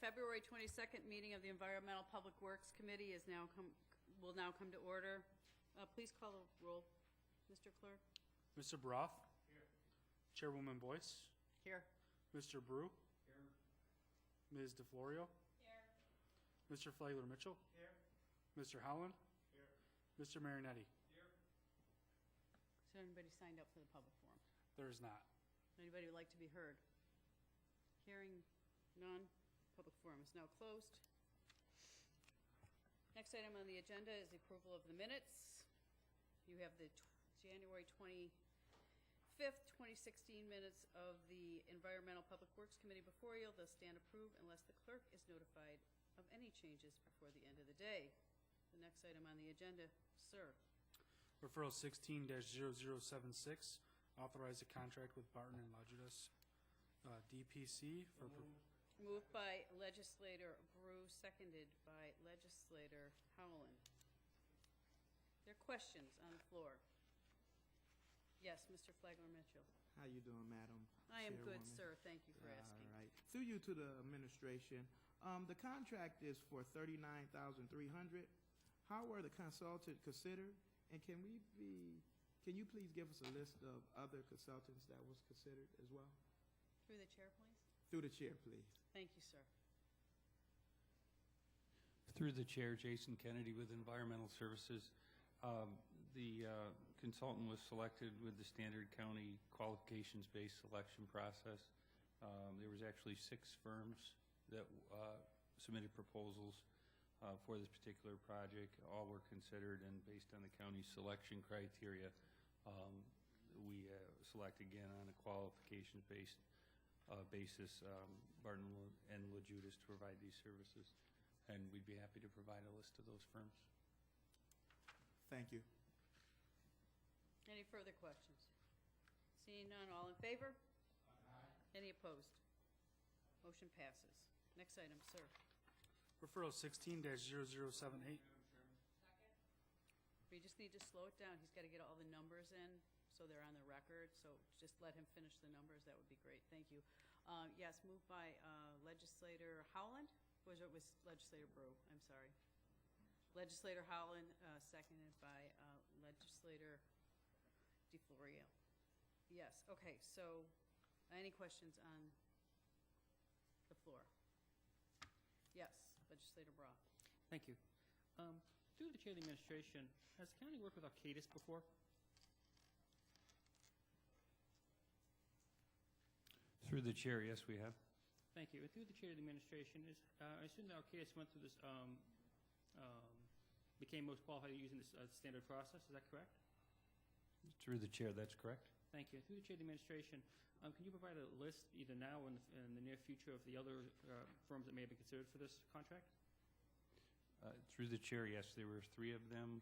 February 22nd meeting of the Environmental Public Works Committee will now come to order. Please call the roll, Mr. Clerk. Mr. Broth? Here. Chairwoman Boyce? Here. Mr. Brew? Here. Ms. DeFlorio? Here. Mr. Flagler Mitchell? Here. Mr. Howland? Here. Mr. Marinetti? Here. Is there anybody signed up for the public forum? There is not. Anybody would like to be heard? Hearing none, public forum is now closed. Next item on the agenda is the approval of the minutes. You have the January 25th, 2016 minutes of the Environmental Public Works Committee before you. They'll stand approved unless the clerk is notified of any changes before the end of the day. The next item on the agenda, sir. Referral 16-0076, authorize a contract with Barton and Lodgidus, DPC for... Moved by Legislator Brew, seconded by Legislator Howland. There are questions on the floor. Yes, Mr. Flagler Mitchell. How you doing, Madam I am good, Chairwoman? sir. Thank you for asking. All right. Through you to the administration. The contract is for $39,300. How were the consultants considered? And can you please give us a list of other consultants that was considered as well? Through the chair, please. Through the chair, please. Thank you, sir. Through the chair, Jason Kennedy with Environmental Services. The consultant was selected with the standard county qualifications-based selection process. There was actually 6 firms that submitted proposals for this particular project. All were considered, and based on the county's selection criteria, we select again on a qualifications-based basis Barton and Lodgidus to provide these services, and we'd be happy to provide a list of those firms. Thank you. Any further questions? Seeing none, all in favor? Aye. Any opposed? Motion passes. Next item, sir. Referral 16-0078. We just need to slow it down. He's got to get all the numbers in so they're on the record. So just let him finish the numbers. That would be great. Thank you. Yes, moved by Legislator Howland. Was it was Legislator Brew? I'm sorry. Legislator Howland, seconded by Legislator DeFlorio. Yes. Okay. So, any questions on the floor? Yes, Legislator Brough. Thank you. Through the chair of the administration, has the county worked with Arcadis before? Through the chair, yes, we have. Thank you. And through the chair of the administration, I assume that Arcadis went through this, became most qualified using this standard process. Is that correct? Through the chair, that's correct. Thank you. And through the chair of the administration, can you provide a list either now or in the near future of the other firms that may have been considered for this contract? Through the chair, yes, there were 3 of them.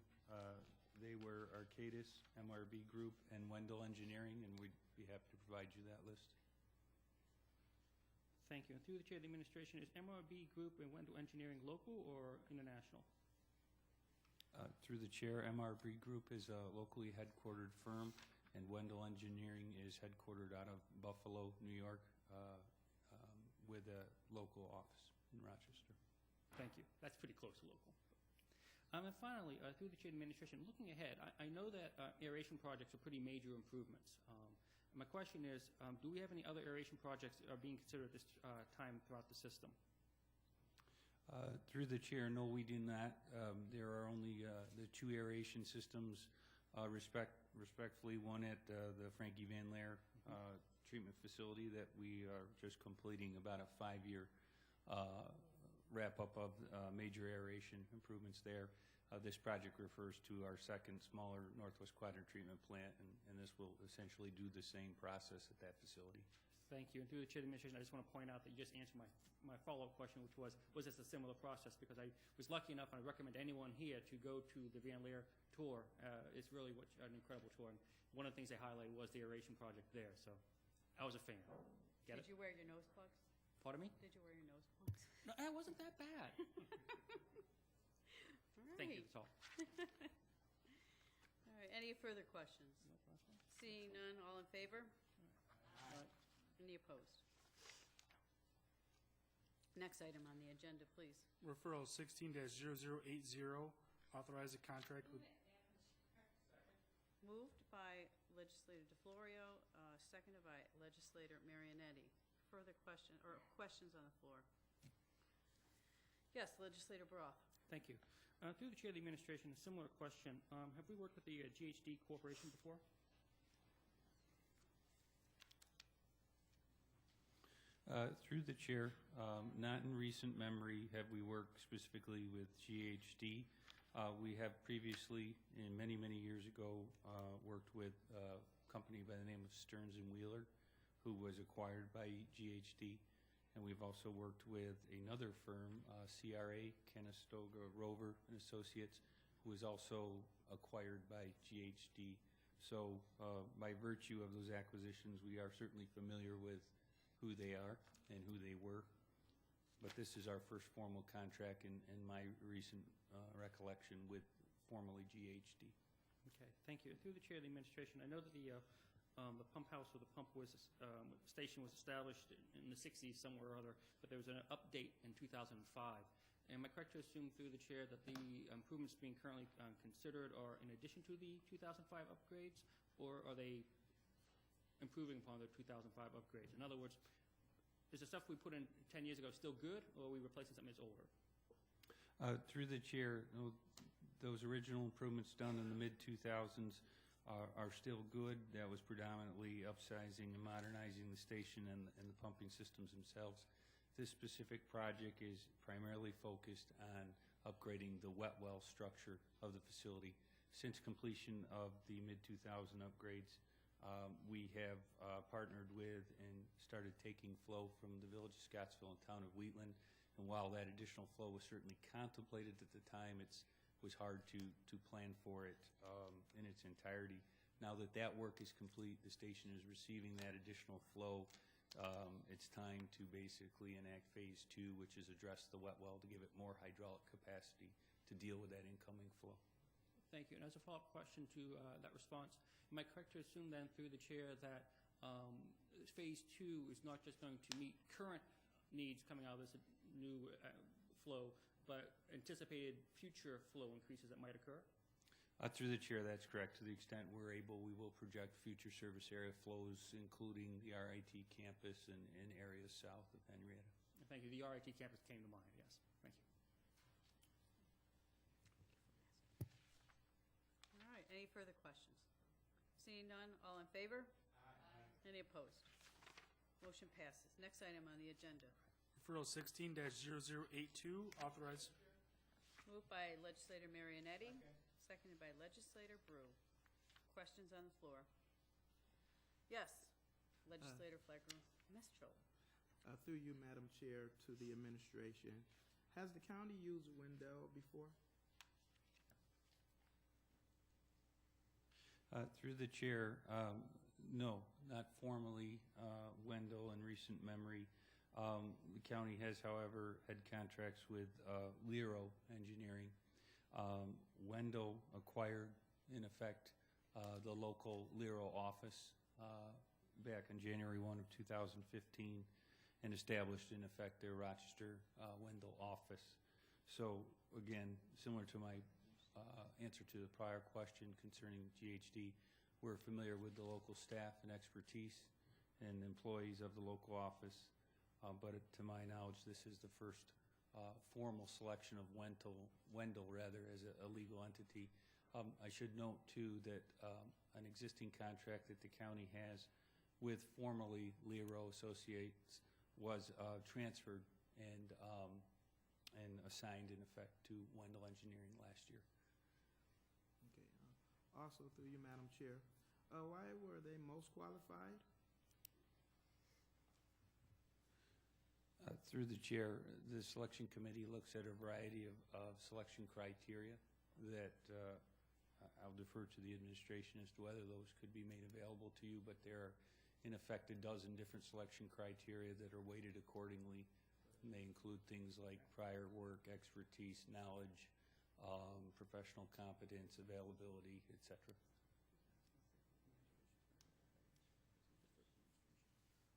They were Arcadis, MRB Group, and Wendell Engineering, and we'd be happy to provide you that list. Thank you. And through the chair of the administration, is MRB Group and Wendell Engineering local or international? Through the chair, MRB Group is a locally headquartered firm, and Wendell Engineering is headquartered out of Buffalo, New York, with a local office in Rochester. Thank you. That's pretty close to local. And finally, through the chair of the administration, looking ahead, I know that aeration projects are pretty major improvements. My question is, do we have any other aeration projects that are being considered at this time throughout the system? Through the chair, no, we do not. There are only the 2 aeration systems, respectfully, one at the Frankie Van Laer treatment facility that we are just completing about a 5-year wrap-up of major aeration improvements there. This project refers to our second, smaller Northwest Quadrant treatment plant, and this will essentially do the same process at that facility. Thank you. And through the chair of the administration, I just want to point out that you just answered my follow-up question, which was this a similar process? Because I was lucky enough, and I recommend anyone here to go to the Van Laer tour. It's really an incredible tour. And one of the things they highlighted was the aeration project there. So I was a fan. Get Did you wear your nose plugs? Pardon me? Did you wear your nose plugs? No, it wasn't that bad. Thank you. That's all. All right. Any further questions? No question. Seeing none, all in favor? All right. Any opposed? Next item on the agenda, please. Referral 16-0080, authorize a contract with, Moved by Legislator DeFlorio, seconded by Legislator Marionetti. Further questions on the floor? Yes, Legislator Broth. Thank you. Through the chair of the administration, a similar question. Have we worked with the GHD Corporation before? Through the chair, not in recent memory have we worked specifically with GHD. We have previously, many years ago, worked with a company by the name of Stearns & Wheeler, who was acquired by GHD. And we've also worked with another firm, CRA, Conestoga Rover and Associates, who was also acquired by GHD. So by virtue of those acquisitions, we are certainly familiar with who they are and who they were. But this is our first formal contract in my recent recollection with formerly GHD. Okay, thank you. Through the chair of the administration, I know that the pump house or the pump station was established in the 60s somewhere or other, but there was an update in 2005. Am I correct to assume through the chair that the improvements being currently considered are in addition to the 2005 upgrades, or are they improving upon the 2005 upgrades? In other words, is the stuff we put in 10 years ago still good, or are we replacing something that's older? Through the chair, those original improvements done in the mid-2000s are still good. That was predominantly upsizing and modernizing the station and the pumping systems themselves. This specific project is primarily focused on upgrading the wet well structure of the facility. Since completion of the mid-2000 upgrades, we have partnered with and started taking flow from the village of Scottsville and town of Wheatland. And while that additional flow was certainly contemplated at the time, it was hard to plan for it in its entirety. Now that that work is complete, the station is receiving that additional flow. It's time to basically enact phase 2, which is address the wet well to give it more hydraulic capacity to deal with that incoming flow. Thank you. And as a follow-up question to that response, am I correct to assume then through the chair that phase 2 is not just going to meet current needs coming out of this new flow, but anticipated future flow increases that might occur? Through the chair, that's correct. To the extent we're able, we will project future service area flows, including the RIT campus and areas south of Henrietta. Thank you. The RIT campus came to mind, yes. Thank you. All right, any further questions? Seeing none, all in favor? Aye. Any opposed? Motion passes. Next item on the agenda. referral 16-0082, authorize, Moved by Legislator Marionetti, seconded by Legislator Brew. Questions on the floor? Yes, Legislator Flagler Mistral. Through you, Madam Chair, to the administration. Has the county used Wendell before? Through the chair, no, not formally Wendell in recent memory. The county has, however, had contracts with Lero Engineering. Wendell acquired, in effect, the local Lero office back on January 1 of 2015 and established, in effect, their Rochester Wendell office. So, again, similar to my answer to the prior question concerning GHD, we're familiar with the local staff and expertise and employees of the local office. But to my knowledge, this is the first formal selection of Wendell as a legal entity. I should note, too, that an existing contract that the county has with formerly Lero Associates was transferred and assigned, in effect, to Wendell Engineering last year. Okay. Also, through you, Madam Chair, why were they most qualified? Through the chair, the selection committee looks at a variety of selection criteria that I'll defer to the administration as to whether those could be made available to you, but there are, in effect, a dozen different selection criteria that are weighted accordingly. And they include things like prior work, expertise, knowledge, professional competence, availability, etc.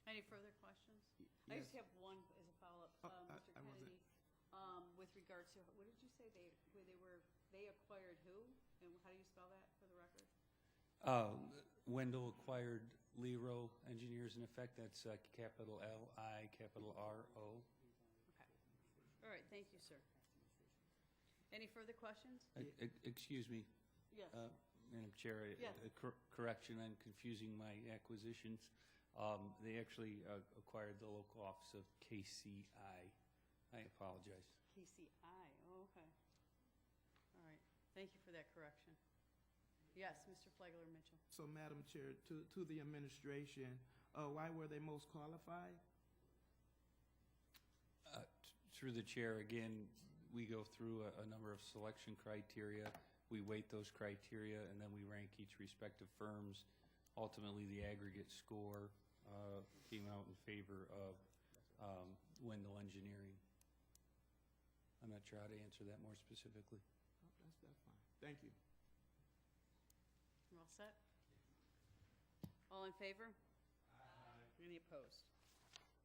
Any further questions? I just have one as a follow-up. Mr. With regards to, what did you say, they acquired who? And how do you spell that for the record? Wendell acquired Lero Engineers, in effect, that's capital L-I, capital R-O. Okay. All right, thank you, sir. Any further questions? Excuse me, Yes. Madam Chair, Yes. a correction, I'm confusing my acquisitions. They actually acquired the local office of KCI. I apologize. KCI, oh, okay. All right, thank you for that correction. Yes, Mr. Flagler Mitchell. So, Madam Chair, to the administration, why were they most qualified? Through the chair, again, we go through a number of selection criteria. We weight those criteria, and then we rank each respective firms. Ultimately, the aggregate score came out in favor of Wendell Engineering. I'm not sure how to answer that more specifically. Oh, that's fine. Thank you. We're all set? All in favor? Aye. Any opposed?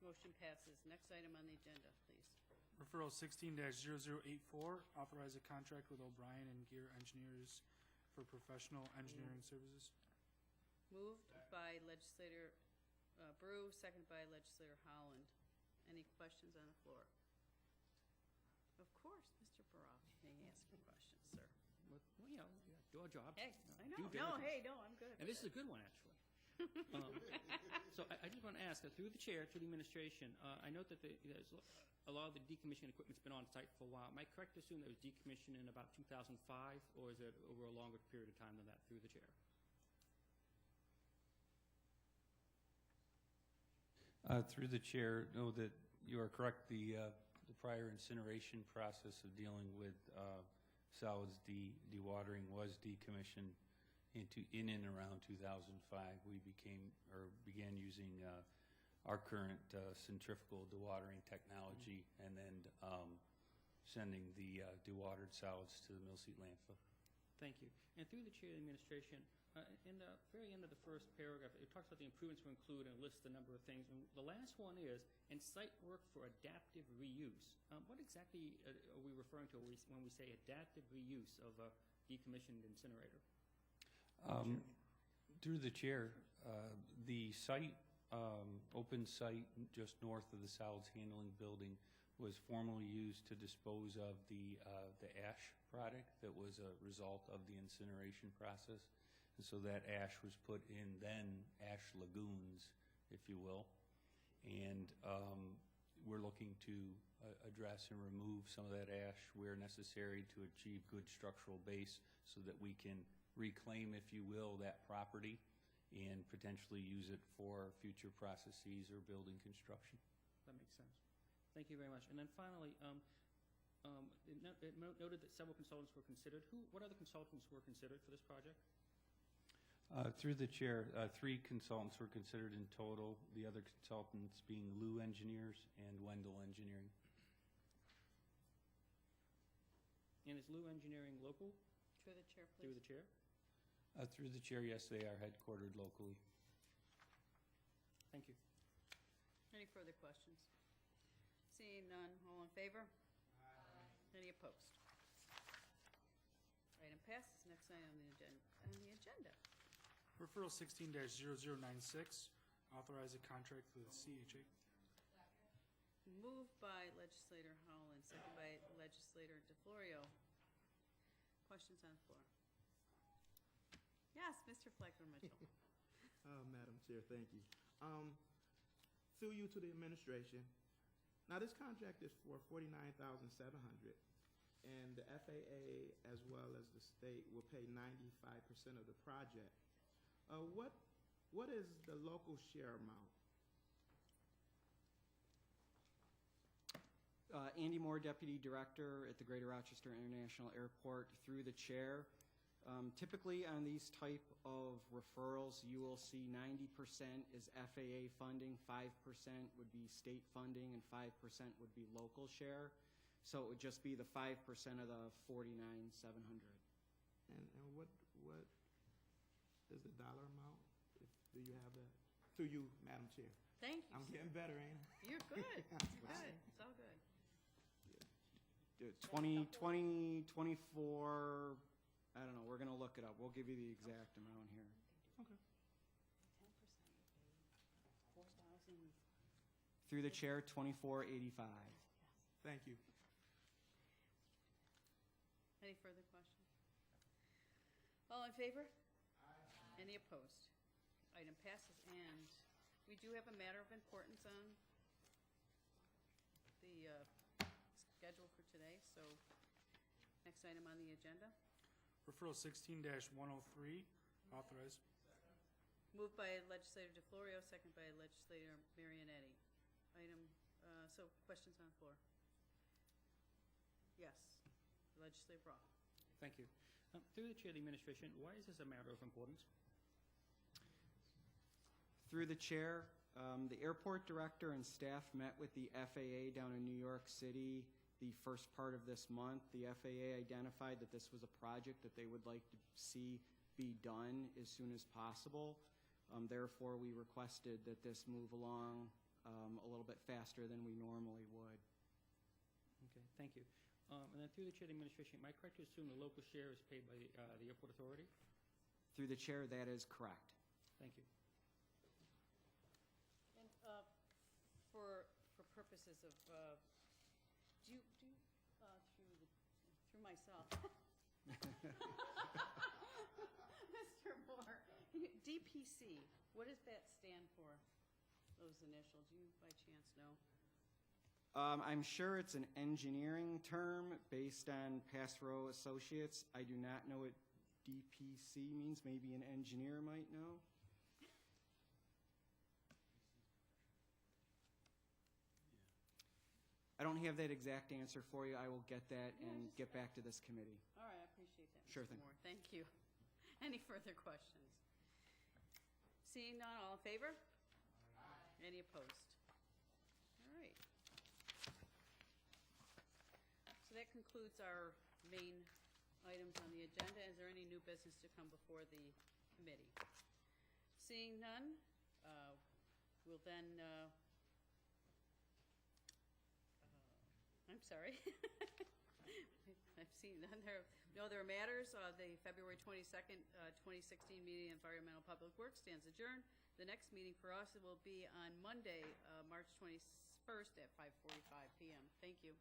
Motion passes. Next item on the agenda, please. Referral 16-0084, authorize a contract with O'Brien and Gear Engineers for professional engineering services. Moved by Legislator Brew, seconded by Legislator Holland. Any questions on the floor? Of course, Mr. Baroff may ask you questions, sir. Well, you know, do our job. Hey, I know. Due No, diligence. hey, no, I'm good. And this is a good one, actually. So I just want to ask, through the chair to the administration, I note that there's a lot of the decommissioning equipment's been on site for a while. Am I correct to assume that it was decommissioned in about 2005, or is it over a longer period of time than that, through the chair? Through the chair, know that you are correct. The prior incineration process of dealing with solids dewatering was decommissioned in and around 2005. We began using our current centrifugal dewatering technology, and then sending the dewatered solids to the Millseat landfill. Thank you. And through the chair of the administration, in the very end of the first paragraph, it talks about the improvements were included and lists a number of things. And the last one is, and site work for adaptive reuse. What exactly are we referring to when we say adaptive reuse of a decommissioned incinerator? Through the chair, the site, open site just north of the solids handling building, was formerly used to dispose of the ash product that was a result of the incineration process. And so that ash was put in then ash lagoons, if you will. And we're looking to address and remove some of that ash where necessary to achieve good structural base, so that we can reclaim, if you will, that property and potentially use it for future processes or building construction. That makes sense. Thank you very much. And then finally, it noted that several consultants were considered. What other consultants were considered for this project? Through the chair, 3 consultants were considered in total, the other consultants being Lou Engineers and Wendell Engineering. And is Lou Engineering local? Through the chair, Through please. the chair? Through the chair, yes, they are headquartered locally. Thank you. Any further questions? Seeing none, all in favor? Aye. Any opposed? Item passes. Next item on the agenda. Referral 16-0096, authorize a contract with CHA. Moved by Legislator Howland, second by Legislator DeFlorio. Questions on the floor? Yes, Mr. Flagler Mitchell. Madam Chair, thank you. Through you to the administration. Now, this contract is for $49,700, and the FAA as well as the state will pay 95% of the project. What is the local share amount? Andy Moore, Deputy Director at the Greater Rochester International Airport, through the chair. Typically on these type of referrals, you will see 90% is FAA funding, 5% would be state funding, and 5% would be local share. So it would just be the 5% of the $49,700. And what is the dollar amount? Do you have that? Through you, Madam Chair. Thank you. I'm getting better, ain't I? You're good. It's good. It's all good. 24, I don't know, we're gonna look it up. We'll give you the exact amount here. Okay. 10%, 4,000. Through the chair, 2485. Thank you. Any further questions? All in favor? Aye. Any opposed? Item passes, and we do have a matter of importance on the schedule for today, so next item on the agenda. Referral 16-103, authorize. Moved by Legislator DeFlorio, second by Legislator Marionetti. So questions on the floor? Yes, Legislator Brock. Thank you. Through the chair of the administration, why is this a matter of importance? Through the chair, the airport director and staff met with the FAA down in New York City the first part of this month. The FAA identified that this was a project that they would like to see be done as soon as possible. Therefore, we requested that this move along a little bit faster than we normally would. Okay, thank you. And then through the chair of the administration, am I correct to assume the local share is paid by the airport authority? Through the chair, that is correct. Thank you. And for purposes of, through myself, Mr. Moore, DPC, what does that stand for? Those initials, do you by chance know? I'm sure it's an engineering term based on Passrow Associates. I do not know what DPC means. Maybe an engineer might know. I don't have that exact answer for you. I will get that and get back to this committee. All right, I appreciate that, Sure Mr. thing. Moore. Thank you. Any further questions? Seeing none, all in favor? Aye. Any opposed? All right. So that concludes our main items on the agenda. Is there any new business to come before the committee? Seeing none, we'll then, I'm sorry. I've seen none. No other matters. The February 22nd, 2016 meeting of Environmental Public Works stands adjourned. The next meeting for us will be on Monday, March 21st at 5:45 p.m. Thank you.